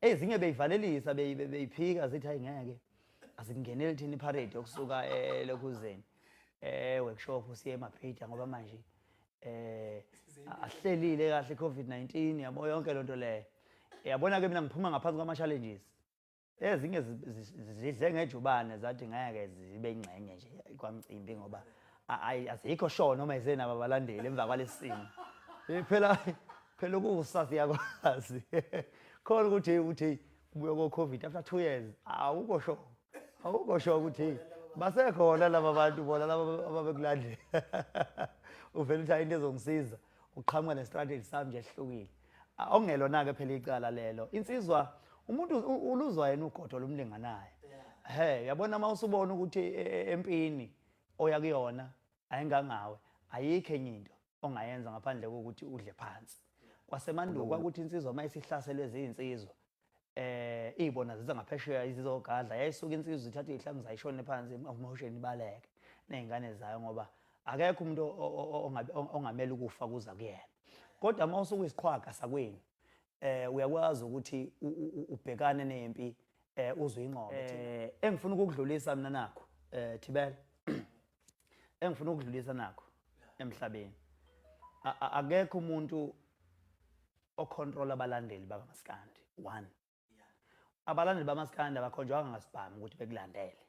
ezinye beyivalelisa beyiphika zithi ayingeke asingenele thina iparade yokusuka eLukhuzeni workshop siye eMabhida ngoba manje ahlelile kahle COVID-19 yabo yonke lonto leyo yabona ke mina ngiphuma ngaphansi kwama challenges ezinye zidle ngejubane zathi ngeke zibe ingcenye nje kwamcimbi ngoba azikho show noma izena abalandeli emva kwalesimo phela ukusasa yakwazi khona ukuthi kubuye ko COVID after 2 years awukho show ukuthi basekhona laba bantu bona laba ababekulandela uvela uthi into ezongisiza uqhamuka nestrategy sami nje ehlukile okungelona ke phela icala lelo insizwa umuntu uluzwa yena ugodo lomlinganayo yabona mawusubona ukuthi empini oya kuyona ayingangawe ayikho enye into ongayenza ngaphandle kokuthi udle phansi kwasemanduka ukuthi insizwa mayisihlaselwe zinsizwa izibona ziza ngaphesheya izizogadla yayisuka insizwa ithatha izihlangu zayishone phansi emotion ibaleke nezingane zayo ngoba akekho umuntu ongamela ukufa kuza kuyena kodwa mawusuka isiqhwaga sakwenu uyakwazi ukuthi ubhekane nempi uzwe inqobo engifuna ukudlulisa mina nakho Thibela engifuna ukudlulisa nakho emhlabeni akekho umuntu ocontrol abalandeli bakaMaskandi 1 abalandeli bamaskandi abakhonjwanga ngasibhamu ukuthi bekulandele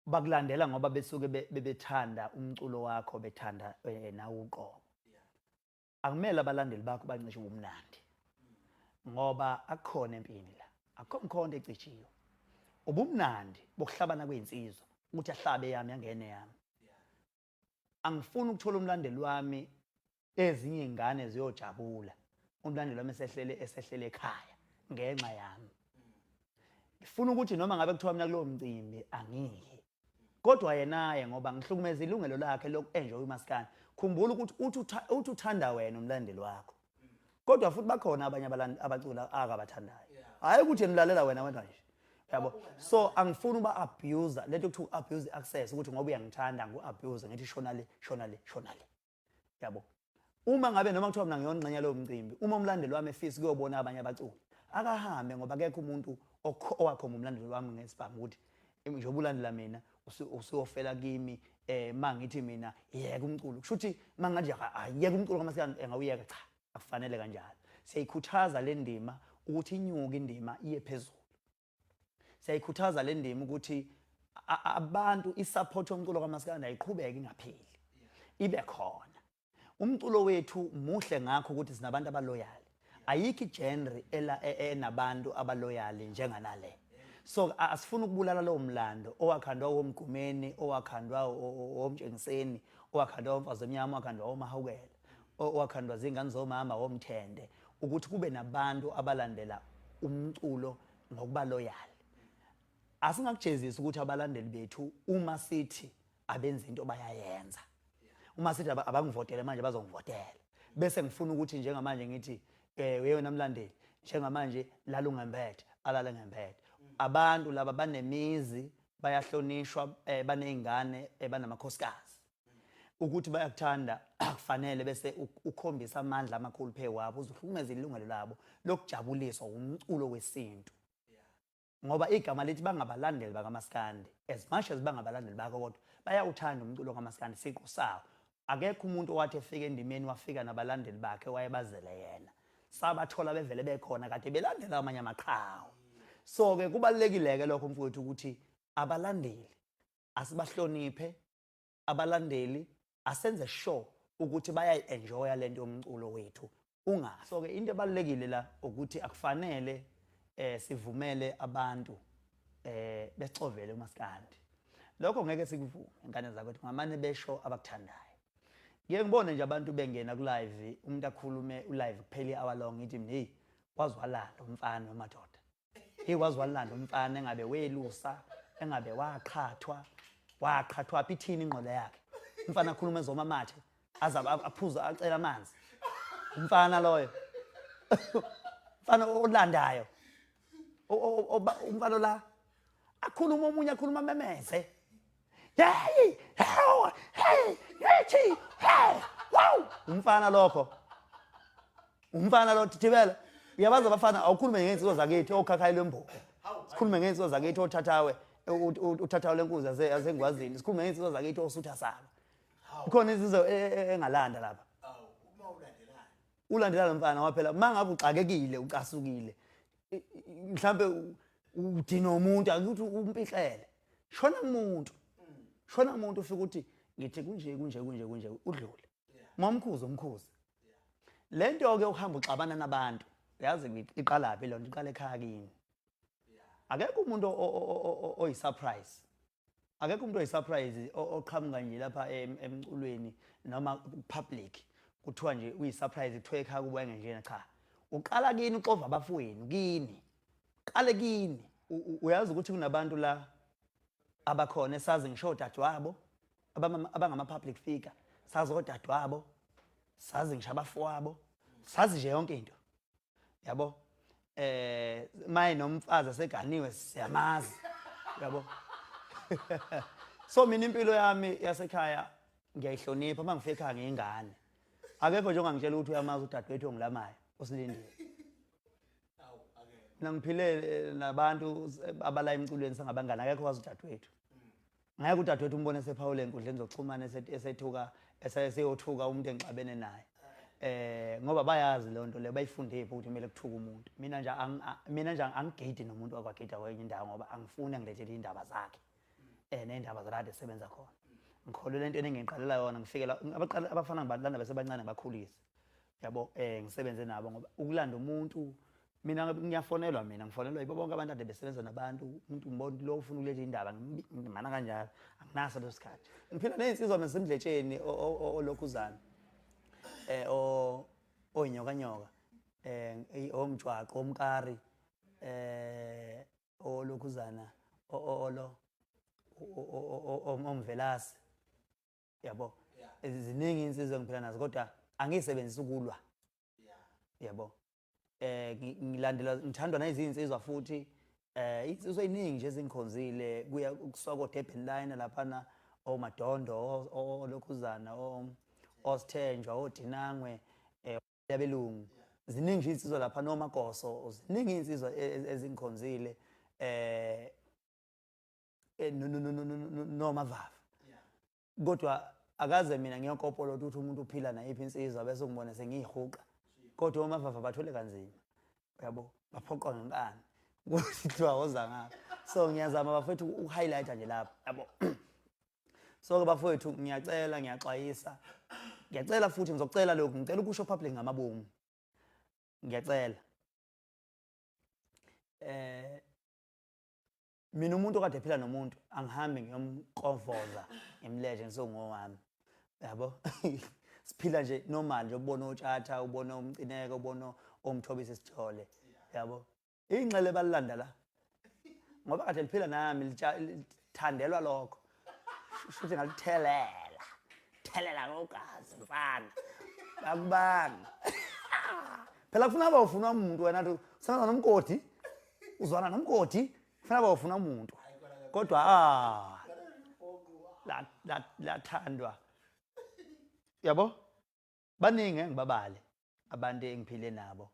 bakulandela ngoba besuke bebethanda umculo wakho bethanda nawo uqobo akumele abalandeli bakho bancishe ubumnandi ngoba akukhona empini la akukho umkhonto ecijiwe ubumnandi bokuhlabana kwezinsizwa ukuthi ahlabe yami yangene yami angifuni ukuthola umlandeli wami ezinye ingane ziyojabula umlandeli wami esehlele ekhaya ngenxa yami ngifuna ukuthi noma ngabe kuthiwa mina kulowo mcimbi angiyi kodwa yenaye ngoba ngihlukumeza ilungelo lakhe lokuenjoy umaskandi khumbula ukuthi uthi uthanda wena umlandeli wakho kodwa futhi bakhona abanye abacula akabathandayo hayi ukuthi nilalela wena wena nje yabo so angifuni uba abuse letho kuthiwa abuse access ukuthi ngoba uyangithanda ngu-abuse ngithi shonale yabo uma ngabe noma kuthiwa mina ngiyonqenya lowo mcimbi uma umlandeli wami efisa kuyobona abanye abaculi akahambe ngoba akekho umuntu owakho umlandeli wami ngesibhamu ukuthi njengoba ulandela mina usiyofela kimi mangithi mina yeka umculo kusho ukuthi manganje ayeka umculo kaMaskandi engawuyeka cha akufanele kanjalo siyayikhuthaza le ndima ukuthi inyuke indima iye phezulu siyayikhuthaza le ndima ukuthi abantu isupport yomculo kaMaskandi ayiqhubeke ingapheli ibe khona umculo wethu muhle ngakho ukuthi sinabantu abaloyali ayikho genre enabantu abaloyali njenganale so asifuna ukubulala lo mlando owakhandwa womgqumeni owakhandwa womtshengiseni owakhandwa womfazi emnyama owakhandwa womahawukela owakhandwa zingane zomama womthende ukuthi kube nabantu abalandela umculo ngokuba loyal asingakujezisa ukuthi abalandeli bethu uma sithi abenza into bayayenza uma sithi abangivotele manje bazongivotela bese ngifuna ukuthi njengamanje ngithi wena mlandeli njengamanje lala ungemphethe alala ngemphethe abantu laba banemizi bayahlonishwa banezingane banamakhosikazi ukuthi bayakuthanda akufanele bese ukhombisa amandla amakhulu phe wabo uzuhlukumeza ilungelo labo lokujabuliswa umculo wesintu ngoba igama lithi bangabalandeli bakaMaskandi as much as bangabalandeli bakho kodwa bayawuthanda umculo kaMaskandi siqo sawo akekho umuntu owathi efika endimeni wafika nabalandeli bakhe wayebazele yena sabathola bevele bekhona kade belandela amanye amaqhawe so ke kubalekile ke lokho mfowethu ukuthi abalandeli asibahloniphe abalandeli asenze show ukuthi bayayenjoya lento yomculo wethu so ke into ebalekile la ukuthi akufanele sivumele abantu becovele uMaskandi lokho ngeke sikuvume ingane zakwethu ngamane besho abakuthandayo ngeke ngibone nje abantu bengena ku live umuntu akhulume u live kuphela hour long ngithi hey wazwalanda umfana wemadoda wazwalanda umfana engabe welusa engabe waqhathwa apha ithini ingqondo yakhe umfana akhuluma ezomamathe azabe aphuza acela amanzi umfana loyo umfana olandayo umfana la akhuluma omunye akhuluma memeze hey wow umfana lokho Thibela Uyabazi abafana awukhulume ngensizwa zakithi okhakhayile lwembobo. Sikhulume ngensizwa zakithi othathawe uthathawe lenkuzi asengwazini. Sikhulume ngensizwa zakithi osutha saba. Kukhona insizwa engalanda lapha. Uma ulandelana. Ulandelana mfana waphela mangabe uxakekile ucasukile. Mhlambe udina umuntu akuthi umpihlele. Shona umuntu ufika uthi ngithi kunje udlule. Momkhuzo umkhuzi. Lento ke uhamba uxabana nabantu. Yazi iqalaphi lonto iqala ekhaya kini. Akekho umuntu oyisurprise. Akekho umuntu oyisurprise oqhamuka nje lapha emculweni noma public kuthiwa nje uyisurprise kuthiwa ekhaya kubuye nje cha. Uqala kini uxova abafowenu kini. Qale kini. Uyazi ukuthi kunabantu la abakhona esazi ngisho dadwabo abangama public figure. Sazi odadwabo. Sazi ngisho abafowabo. Sazi nje yonke into. Yabo maye nomfazi aseganiwe siyamazi yabo. So mina impilo yami yasekhaya ngiyayihlonipha mangifika ekhaya ngiyingane. Akekho nje ongangitshela ukuthi uyamazi udadewethu ongilamayo usilindile. Mina ngiphile nabantu abala emculweni sangabangani akekho wazi udadewethu. Ngeke udadewethu umbone sephawule enkundleni zokuxhumana esethuka eseyothuka umuntu engixabene naye. Ngoba bayazi lonto le bayifunde ukuthi kumele kuthuka umuntu. Mina nje angigidi nomuntu wakwagida kwenye indawo ngoba angifuni ngilethele indaba zakhe. Neindaba zakade sebenza khona. Ngikholwe into engingiqalela yona ngifikela abafana ngibalanda bese bancane bakhulisa. Yabo ngisebenze nabo ngoba ukulanda umuntu mina ngiyafonelwa ngifonelwa yibo bonke abantu ade besebenza nabantu umuntu umbona lo ufuna ukuletha indaba ngimana kanjalo anginaso lesikhathi. Ngiphila nezinsizwa mesendletsheni olokhuzana. Onyokanyoka omjwaqo omkari olokhuzana omvelasi yabo ziningi insizwa ngiphila nazo kodwa angisebenzisa ukulwa yabo ngilandela ngithandwa nayizinsizwa futhi insizwa eziningi nje ezingikhonzile kuya kusoko Durban line laphana oMadondo olokhuzana osithenjwa odinangwe yabelungu ziningi insizwa lapha noMagoso ziningi insizwa ezingikhonzile noma vavu kodwa akaze mina ngiyokopolo ukuthi umuntu uphila nayiphi insizwa bese ngibone sengiyihuqa kodwa omavava bathole kanzima yabo baphoqwa ngenkani kuthiwa woza ngapha so ngiyazama bafethu uhighlighta nje lapha yabo so ke bafethu ngiyacela ngiyaxwayisa ngiyacela futhi ngizocela lokhu ngicela ukusho public ngamabomu ngiyacela mina umuntu okade ephila nomuntu angihambi ngiyomqovoza ngimledge ngisongowami yabo siphila nje normal nje ubona utshatha ubona umcineke ubona omthobisa isithole yabo ingxele balilanda la ngoba kade liphila nami lithandelwa lokho futhi ngalithelela ngogazi mfana akubanga phela kufuna bawufuna umuntu wena uthi usebenza nomgodi uzwana nomgodi kufuna bawufuna umuntu kodwa la thandwa yabo baningi ngibabale abantu engiphile nabo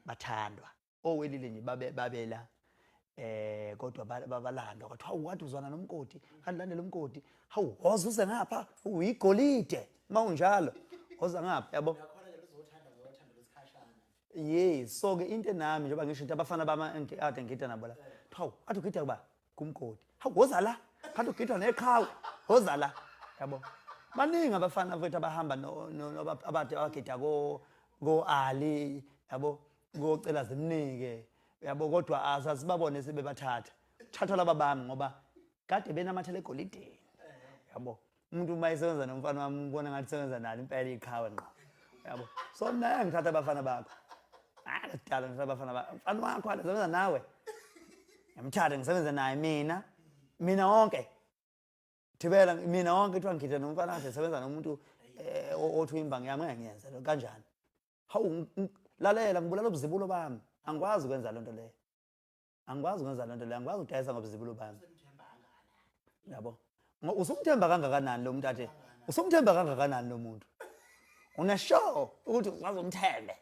bathandwa owelile nje babela kodwa babalandwa kwathi hawu wathi uzwana nomgodi kandilandela umgodi hawu woza uze ngapha uyigolide mawunjalo woza ngapha yabo yes so ke into nami njengoba ngisho into abafana bama ade ngida nabo la hawu athi ugida kuba kumgodi hawu woza la kanti ugida neqhawe woza la yabo baningi abafana futhi abahamba no abade bagida go Ali yabo ngocela zimnike yabo kodwa asasibabone sebebathatha thatha laba bami ngoba kade benamathele egolideni yabo umuntu mayisebenza nomfana wami ubona ngathi sebenza nalo impela iqhawe ngqo yabo so mina ngithatha abafana bakho akudala ngithatha abafana bakho mfana wakho asebenza nawe ngimthatha ngisebenza naye mina wonke thibela mina wonke kuthiwa ngithatha nomfana wakhe sebenza nomuntu othi imbangi yami ngiyenza lo kanjani hawu lalela ngibulala ubuzibulo bami angikwazi ukwenza lonto leyo angikwazi ukudayisa ngobuzibulo bami yabo usumthemba kangakanani lo muntu athe usumthemba kangakanani lo muntu una sure ukuthi uzazomthembe